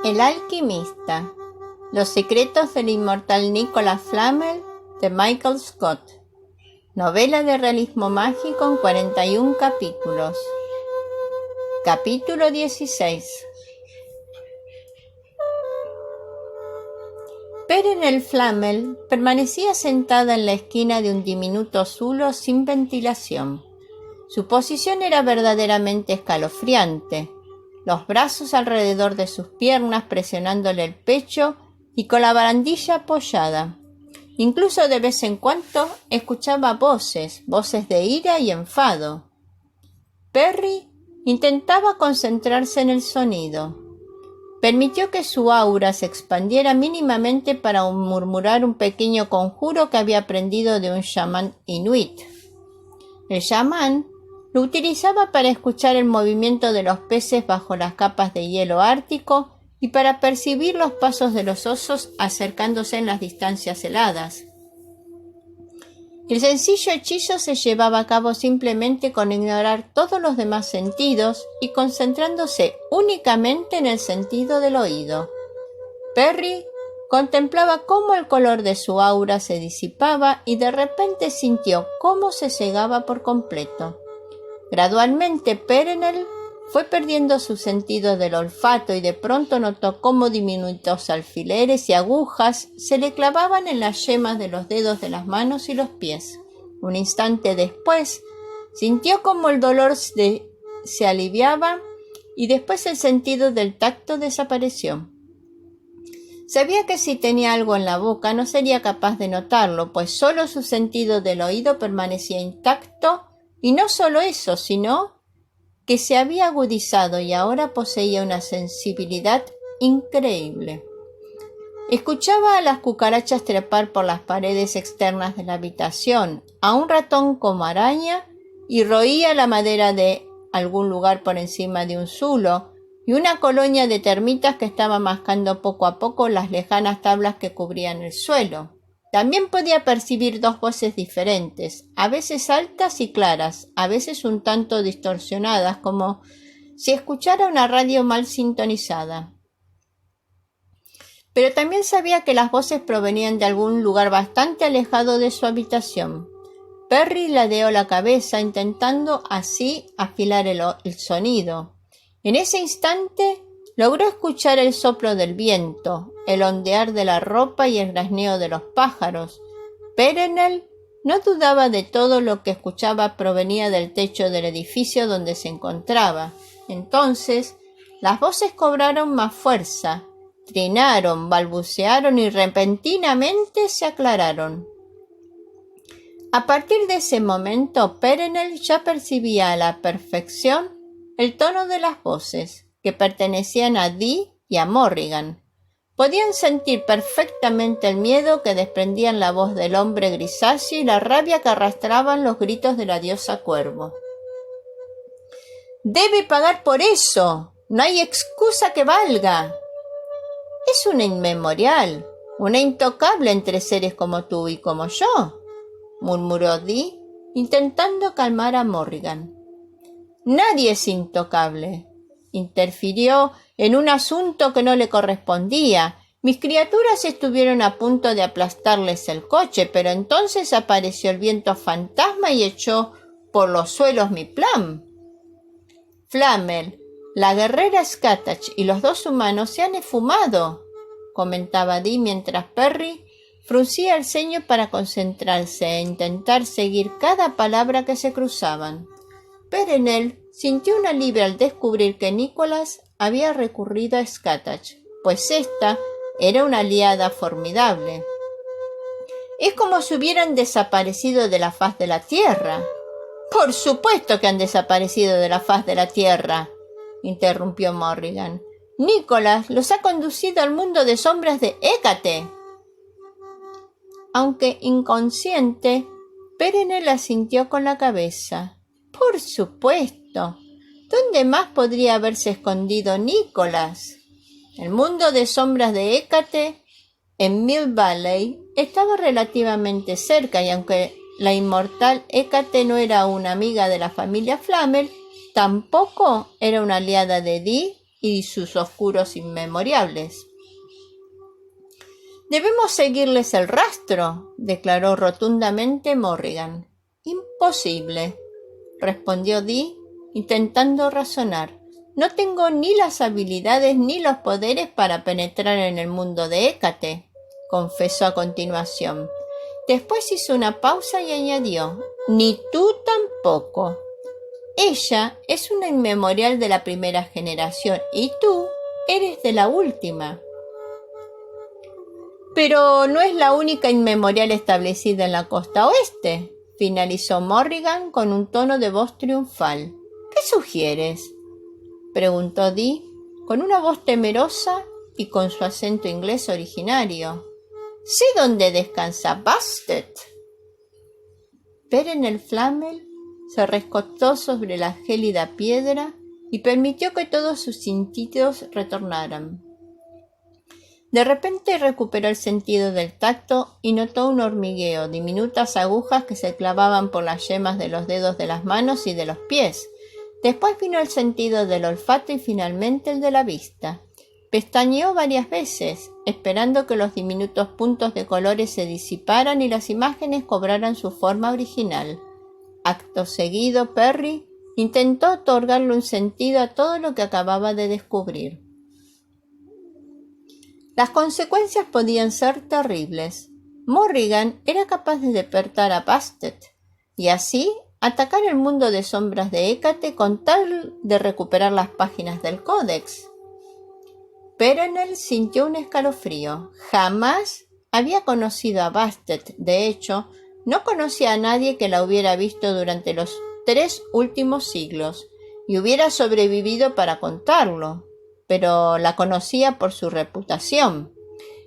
El alquimista. Los secretos del inmortal Nicholas Flamel de Michael Scott. Novela de realismo mágico en 41 capítulos. Capítulo 16. Perenelle Flamel permanecía sentada en la esquina de un diminuto zulo sin ventilación. Su posición era verdaderamente escalofriante. Los brazos alrededor de sus piernas presionándole el pecho y con la barandilla apoyada. Incluso de vez en cuando escuchaba voces de ira y enfado. Perry intentaba concentrarse en el sonido. Permitió que su aura se expandiera mínimamente para murmurar un pequeño conjuro que había aprendido de un chamán inuit. El chamán lo utilizaba para escuchar el movimiento de los peces bajo las capas de hielo ártico y para percibir los pasos de los osos acercándose en las distancias heladas. El sencillo hechizo se llevaba a cabo simplemente con ignorar todos los demás sentidos y concentrándose únicamente en el sentido del oído. Perry contemplaba cómo el color de su aura se disipaba y de repente sintió cómo se cegaba por completo. Gradualmente Perenelle fue perdiendo su sentido del olfato y de pronto notó cómo diminutos alfileres y agujas se le clavaban en las yemas de los dedos de las manos y los pies. Un instante después sintió cómo el dolor se aliviaba y después el sentido del tacto desapareció. Sabía que si tenía algo en la boca no sería capaz de notarlo, pues solo su sentido del oído permanecía intacto. Y no solo eso, sino que se había agudizado y ahora poseía una sensibilidad increíble. Escuchaba a las cucarachas trepar por las paredes externas de la habitación, a un ratón como araña, y roía la madera de algún lugar por encima de un zulo, y una colonia de termitas que estaba mascando poco a poco las lejanas tablas que cubrían el suelo. También podía percibir dos voces diferentes, a veces altas y claras, a veces un tanto distorsionadas, como si escuchara una radio mal sintonizada. Pero también sabía que las voces provenían de algún lugar bastante alejado de su habitación. Perry ladeó la cabeza, intentando así afilar el sonido. En ese instante logró escuchar el soplo del viento, el ondear de la ropa y el grazneo de los pájaros. Perenelle no dudaba de todo lo que escuchaba provenía del techo del edificio donde se encontraba. Entonces, las voces cobraron más fuerza, trinaron, balbucearon y repentinamente se aclararon. A partir de ese momento, Perenelle ya percibía a la perfección el tono de las voces, que pertenecían a Dee y a Morrigan. Podían sentir perfectamente el miedo que desprendían la voz del hombre grisáceo y la rabia que arrastraban los gritos de la diosa cuervo. «Debe pagar por eso. No hay excusa que valga. Es una inmemorial, una intocable entre seres como tú y como yo», murmuró Dee, intentando calmar a Morrigan. «Nadie es intocable», interfirió en un asunto que no le correspondía. «Mis criaturas estuvieron a punto de aplastarles el coche, pero entonces apareció el viento fantasma y echó por los suelos mi plan. Flamel, la guerrera Skatach y los dos humanos se han esfumado», comentaba Dee mientras Perry fruncía el ceño para concentrarse e intentar seguir cada palabra que se cruzaban. Perenelle sintió un alivio al descubrir que Nicholas había recurrido a Skatach, pues ésta era una aliada formidable. «Es como si hubieran desaparecido de la faz de la tierra». «Por supuesto que han desaparecido de la faz de la tierra», interrumpió Morrigan. «Nicholas los ha conducido al mundo de sombras de Hécate». Aunque inconsciente, Perenelle asintió con la cabeza. «Por supuesto. ¿Dónde más podría haberse escondido Nicholas?» El mundo de sombras de Hécate, en Mill Valley, estaba relativamente cerca, y aunque la inmortal Hécate no era una amiga de la familia Flamel, tampoco era una aliada de Dee y sus oscuros inmemoriales. «Debemos seguirles el rastro», declaró rotundamente Morrigan. «Imposible», respondió Dee, intentando razonar. «No tengo ni las habilidades ni los poderes para penetrar en el mundo de Hécate», confesó a continuación. Después hizo una pausa y añadió: «Ni tú tampoco. Ella es una inmemorial de la primera generación y tú eres de la última». «Pero no es la única inmemorial establecida en la costa oeste», finalizó Morrigan con un tono de voz triunfal. «¿Qué sugieres?», preguntó Dee con una voz temerosa y con su acento inglés originario. «Sé dónde descansa Bastet». Perenelle Flamel se recostó sobre la gélida piedra y permitió que todos sus sentidos retornaran. De repente recuperó el sentido del tacto y notó un hormigueo, diminutas agujas que se clavaban por las yemas de los dedos de las manos y de los pies. Después vino el sentido del olfato y finalmente el de la vista. Pestañeó varias veces, esperando que los diminutos puntos de colores se disiparan y las imágenes cobraran su forma original. Acto seguido, Perry intentó otorgarle un sentido a todo lo que acababa de descubrir. Las consecuencias podían ser terribles. Morrigan era capaz de despertar a Bastet y así atacar el mundo de sombras de Hécate con tal de recuperar las páginas del Códex. Perenelle sintió un escalofrío. Jamás había conocido a Bastet. De hecho, no conocía a nadie que la hubiera visto durante los 3 últimos siglos y hubiera sobrevivido para contarlo. Pero la conocía por su reputación.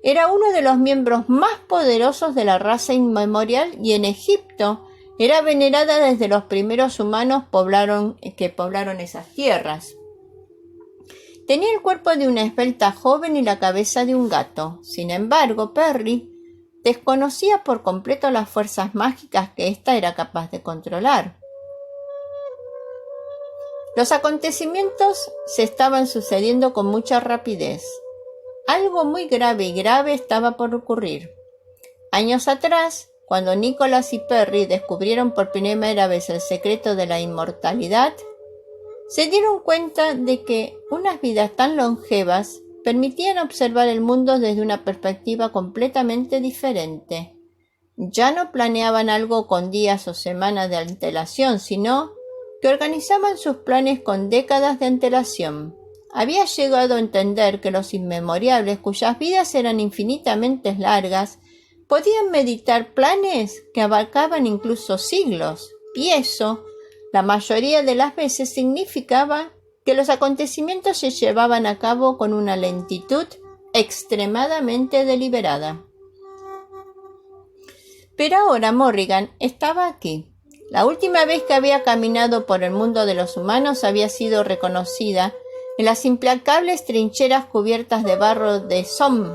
Era uno de los miembros más poderosos de la raza inmemorial y en Egipto era venerada desde los primeros humanos que poblaron esas tierras. Tenía el cuerpo de una esbelta joven y la cabeza de un gato. Sin embargo, Perry desconocía por completo las fuerzas mágicas que ésta era capaz de controlar. Los acontecimientos se estaban sucediendo con mucha rapidez. Algo muy grave estaba por ocurrir. Años atrás, cuando Nicholas y Perry descubrieron por primera vez el secreto de la inmortalidad, se dieron cuenta de que unas vidas tan longevas permitían observar el mundo desde una perspectiva completamente diferente. Ya no planeaban algo con días o semanas de antelación, sino que organizaban sus planes con décadas de antelación. Había llegado a entender que los inmemoriales, cuyas vidas eran infinitamente largas, podían meditar planes que abarcaban incluso siglos, y eso, la mayoría de las veces, significaba que los acontecimientos se llevaban a cabo con una lentitud extremadamente deliberada. Pero ahora Morrigan estaba aquí. La última vez que había caminado por el mundo de los humanos había sido reconocida en las implacables trincheras cubiertas de barro de Somme.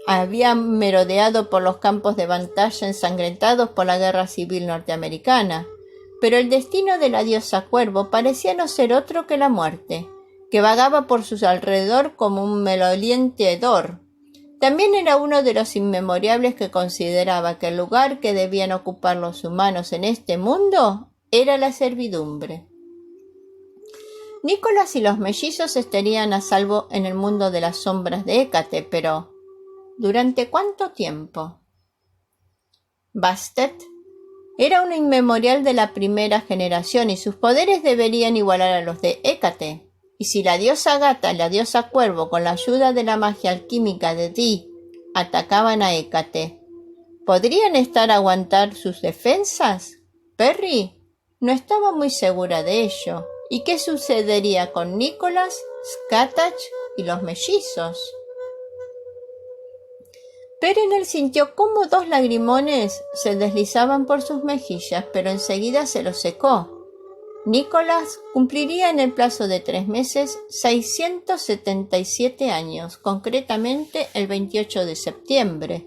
Había merodeado por los campos de batalla ensangrentados por la Guerra Civil Norteamericana. Pero el destino de la diosa Cuervo parecía no ser otro que la muerte, que vagaba por sus alrededor como un maloliente hedor. También era uno de los inmemoriables que consideraba que el lugar que debían ocupar los humanos en este mundo era la servidumbre. Nicholas y los mellizos estarían a salvo en el mundo de las sombras de Hécate, pero ¿durante cuánto tiempo? Bastet era una inmemorial de la primera generación y sus poderes deberían igualar a los de Hécate. Y si la diosa Gata y la diosa Cuervo, con la ayuda de la magia alquímica de Dee, atacaban a Hécate, ¿podrían aguantar sus defensas? Perry no estaba muy segura de ello. ¿Y qué sucedería con Nicholas, Scatach y los mellizos? Perenelle sintió cómo 2 lagrimones se deslizaban por sus mejillas, pero enseguida se los secó. Nicholas cumpliría en el plazo de 3 meses 677 años, concretamente el 28 de septiembre.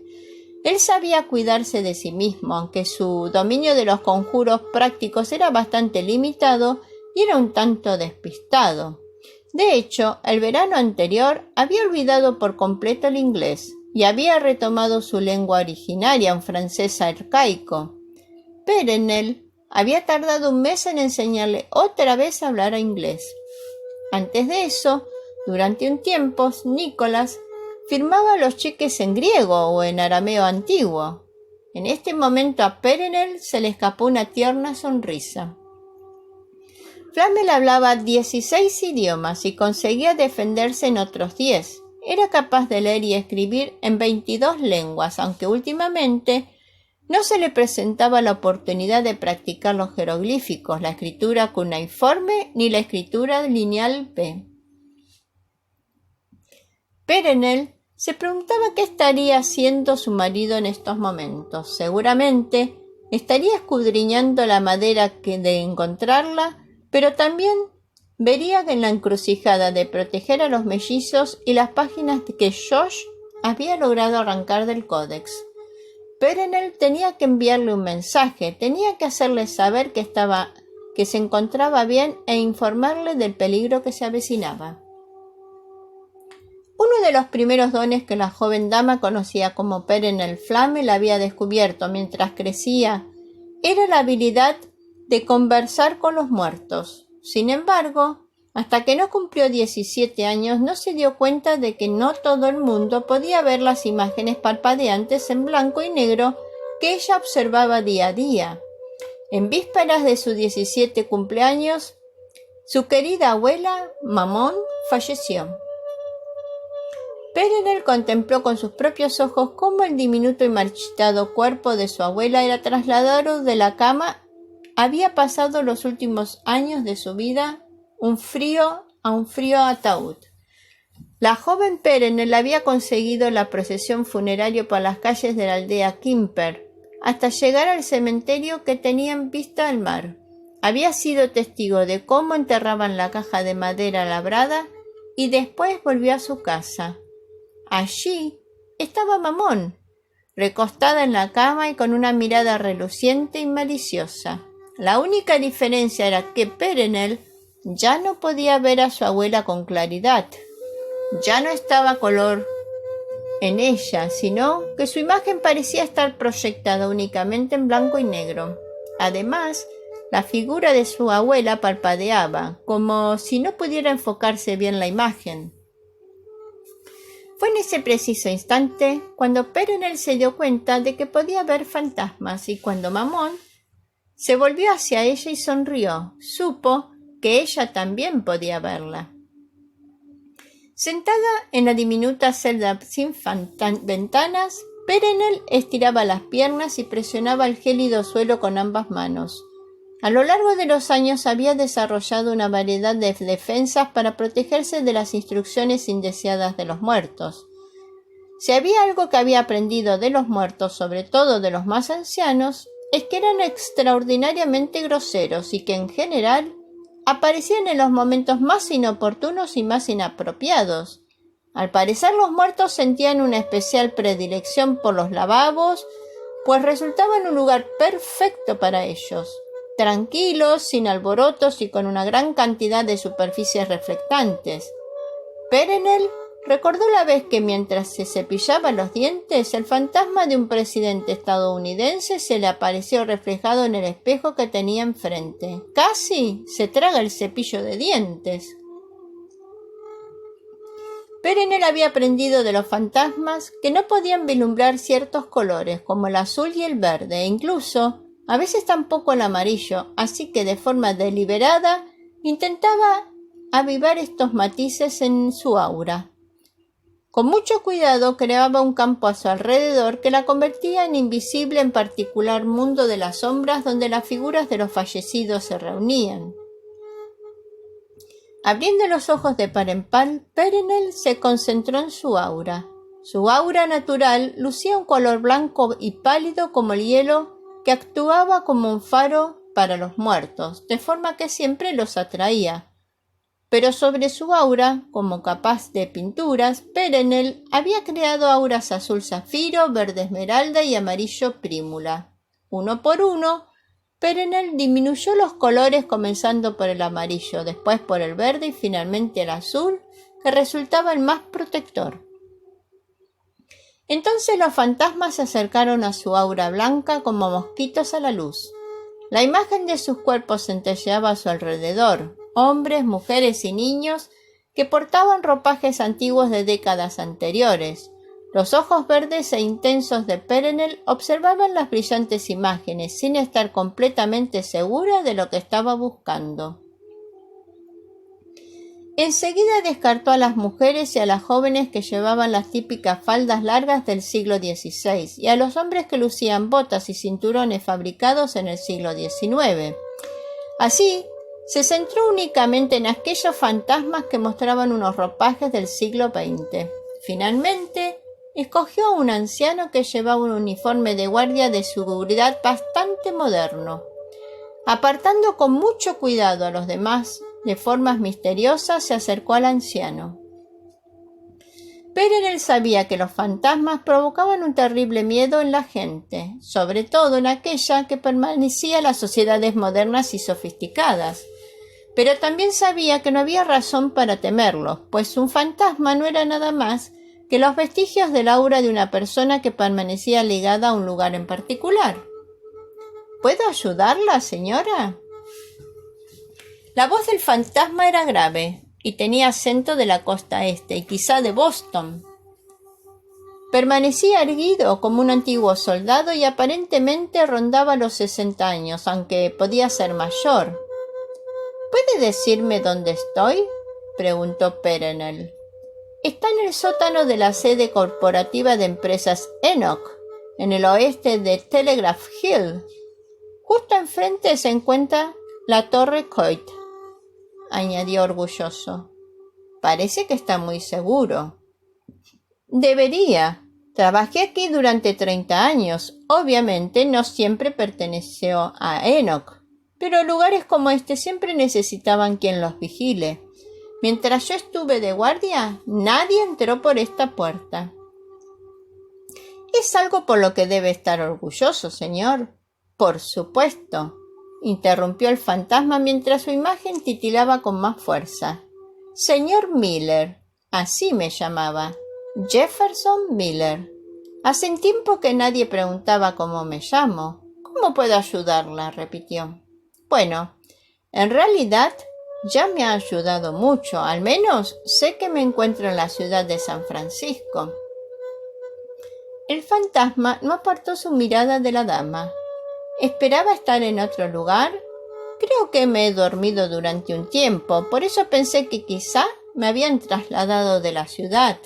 Él sabía cuidarse de sí mismo, aunque su dominio de los conjuros prácticos era bastante limitado y era un tanto despistado. De hecho, el verano anterior había olvidado por completo el inglés y había retomado su lengua originaria, un francés arcaico. Perenelle había tardado un mes en enseñarle otra vez a hablar inglés. Antes de eso, durante un tiempo, Nicholas firmaba los cheques en griego o en arameo antiguo. En este momento a Perenelle se le escapó una tierna sonrisa. Flamel hablaba 16 idiomas y conseguía defenderse en otros 10. Era capaz de leer y escribir en 22 lenguas, aunque últimamente no se le presentaba la oportunidad de practicar los jeroglíficos, la escritura cuneiforme ni la escritura lineal P. Perenelle se preguntaba qué estaría haciendo su marido en estos momentos. Seguramente estaría escudriñando la madera de encontrarla, pero también vería en la encrucijada de proteger a los mellizos y las páginas que Josh había logrado arrancar del códex. Perenelle tenía que enviarle un mensaje, tenía que hacerle saber que se encontraba bien e informarle del peligro que se avecinaba. Uno de los primeros dones que la joven dama conocida como Perenelle Flamel había descubierto mientras crecía era la habilidad de conversar con los muertos. Sin embargo, hasta que no cumplió 17 años, no se dio cuenta de que no todo el mundo podía ver las imágenes parpadeantes en blanco y negro que ella observaba día a día. En vísperas de su 17 cumpleaños, su querida abuela, Mammon, falleció. Perenelle contempló con sus propios ojos cómo el diminuto y marchitado cuerpo de su abuela era trasladado de la cama. Había pasado los últimos años de su vida a un frío ataúd. La joven Perenelle había conseguido la procesión funeraria por las calles de la aldea Quimper, hasta llegar al cementerio que tenía en vista al mar. Había sido testigo de cómo enterraban la caja de madera labrada y después volvió a su casa. Allí estaba Mammon, recostada en la cama y con una mirada reluciente y maliciosa. La única diferencia era que Perenelle ya no podía ver a su abuela con claridad. Ya no estaba color en ella, sino que su imagen parecía estar proyectada únicamente en blanco y negro. Además, la figura de su abuela parpadeaba, como si no pudiera enfocarse bien la imagen. Fue en ese preciso instante cuando Perenelle se dio cuenta de que podía ver fantasmas y cuando Mammon se volvió hacia ella y sonrió. Supo que ella también podía verla. Sentada en la diminuta celda sin ventanas, Perenelle estiraba las piernas y presionaba el gélido suelo con ambas manos. A lo largo de los años había desarrollado una variedad de defensas para protegerse de las instrucciones indeseadas de los muertos. Si había algo que había aprendido de los muertos, sobre todo de los más ancianos, es que eran extraordinariamente groseros y que en general aparecían en los momentos más inoportunos y más inapropiados. Al parecer los muertos sentían una especial predilección por los lavabos, pues resultaban un lugar perfecto para ellos, tranquilos, sin alborotos y con una gran cantidad de superficies reflectantes. Perenelle recordó la vez que mientras se cepillaba los dientes, el fantasma de un presidente estadounidense se le apareció reflejado en el espejo que tenía enfrente. Casi se traga el cepillo de dientes. Perenelle había aprendido de los fantasmas que no podían vislumbrar ciertos colores, como el azul y el verde, e incluso, a veces tampoco el amarillo, así que de forma deliberada intentaba avivar estos matices en su aura. Con mucho cuidado creaba un campo a su alrededor que la convertía en invisible en particular mundo de las sombras donde las figuras de los fallecidos se reunían. Abriendo los ojos de par en par, Perenelle se concentró en su aura. Su aura natural lucía un color blanco y pálido como el hielo que actuaba como un faro para los muertos, de forma que siempre los atraía. Pero sobre su aura, como capaz de pinturas, Perenelle había creado auras azul zafiro, verde esmeralda y amarillo prímula. Uno por uno, Perenelle disminuyó los colores comenzando por el amarillo, después por el verde y finalmente el azul, que resultaba el más protector. Entonces los fantasmas se acercaron a su aura blanca como mosquitos a la luz. La imagen de sus cuerpos centelleaba a su alrededor, hombres, mujeres y niños que portaban ropajes antiguos de décadas anteriores. Los ojos verdes e intensos de Perenelle observaban las brillantes imágenes sin estar completamente segura de lo que estaba buscando. Enseguida descartó a las mujeres y a las jóvenes que llevaban las típicas faldas largas del siglo XVI y a los hombres que lucían botas y cinturones fabricados en el siglo XIX. Así, se centró únicamente en aquellos fantasmas que mostraban unos ropajes del siglo XX. Finalmente, escogió a un anciano que llevaba un uniforme de guardia de seguridad bastante moderno. Apartando con mucho cuidado a los demás de formas misteriosas, se acercó al anciano. Perenelle sabía que los fantasmas provocaban un terrible miedo en la gente, sobre todo en aquella que permanecía en las sociedades modernas y sofisticadas. Pero también sabía que no había razón para temerlos, pues un fantasma no era nada más que los vestigios del aura de una persona que permanecía ligada a un lugar en particular. ¿Puedo ayudarla, señora? La voz del fantasma era grave y tenía acento de la costa este y quizá de Boston. Permanecía erguido como un antiguo soldado y aparentemente rondaba los 60 años, aunque podía ser mayor. ¿Puede decirme dónde estoy?, preguntó Perenelle. Está en el sótano de la sede corporativa de empresas Enoch, en el oeste de Telegraph Hill. Justo enfrente se encuentra la Torre Coit, añadió orgulloso. Parece que está muy seguro. Debería. Trabajé aquí durante 30 años. Obviamente no siempre perteneció a Enoch, pero lugares como este siempre necesitaban quien los vigile. Mientras yo estuve de guardia, nadie entró por esta puerta. Es algo por lo que debe estar orgulloso, señor. Por supuesto, interrumpió el fantasma mientras su imagen titilaba con más fuerza. Señor Miller, así me llamaba. Jefferson Miller. Hace tiempo que nadie preguntaba cómo me llamo. ¿Cómo puedo ayudarla?, repitió. Bueno, en realidad ya me ha ayudado mucho. Al menos sé que me encuentro en la ciudad de San Francisco. El fantasma no apartó su mirada de la dama. ¿Esperaba estar en otro lugar? Creo que me he dormido durante un tiempo, por eso pensé que quizá me habían trasladado de la ciudad.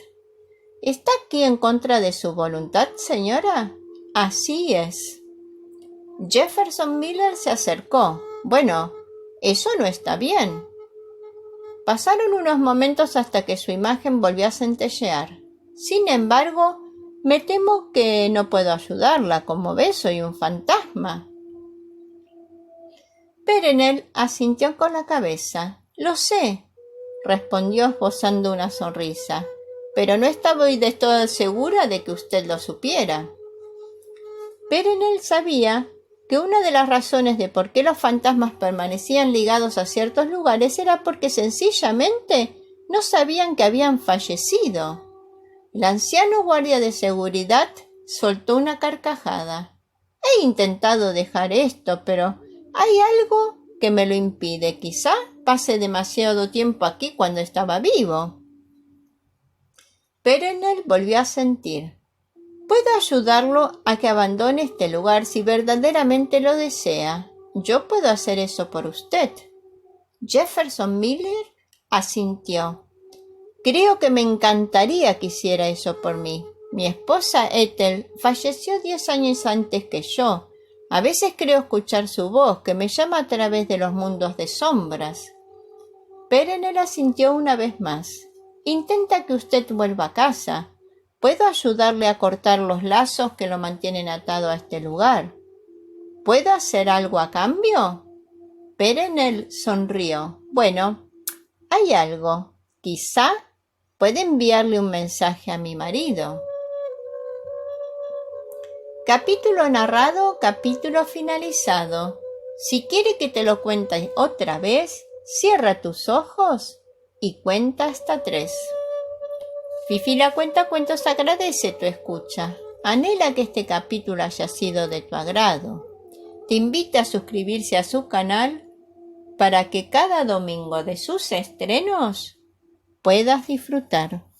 ¿Está aquí en contra de su voluntad, señora? Así es. Jefferson Miller se acercó. Bueno, eso no está bien. Pasaron unos momentos hasta que su imagen volvió a centellear. Sin embargo, me temo que no puedo ayudarla. Como ves, soy un fantasma. Perenelle asintió con la cabeza. Lo sé, respondió esbozando una sonrisa, pero no estaba de todo segura de que usted lo supiera. Perenelle sabía que una de las razones de por qué los fantasmas permanecían ligados a ciertos lugares era porque sencillamente no sabían que habían fallecido. El anciano guardia de seguridad soltó una carcajada. He intentado dejar esto, pero hay algo que me lo impide. Quizá pase demasiado tiempo aquí cuando estaba vivo. Perenelle volvió a sentir. Puedo ayudarlo a que abandone este lugar si verdaderamente lo desea. Yo puedo hacer eso por usted. Jefferson Miller asintió. Creo que me encantaría que hiciera eso por mí. Mi esposa Ethel falleció 10 años antes que yo. A veces creo escuchar su voz que me llama a través de los mundos de sombras. Perenelle asintió una vez más. Intenta que usted vuelva a casa. ¿Puedo ayudarle a cortar los lazos que lo mantienen atado a este lugar? ¿Puedo hacer algo a cambio? Perenelle sonrió. Bueno, hay algo. Quizá puede enviarle un mensaje a mi marido. Capítulo narrado, capítulo finalizado. Si quiere que te lo cuente otra vez, cierra tus ojos y cuenta hasta 3. Fifi la Cuentacuentos agradece tu escucha. Anhela que este capítulo haya sido de tu agrado. Te invita a suscribirse a su canal para que cada domingo de sus estrenos puedas disfrutar.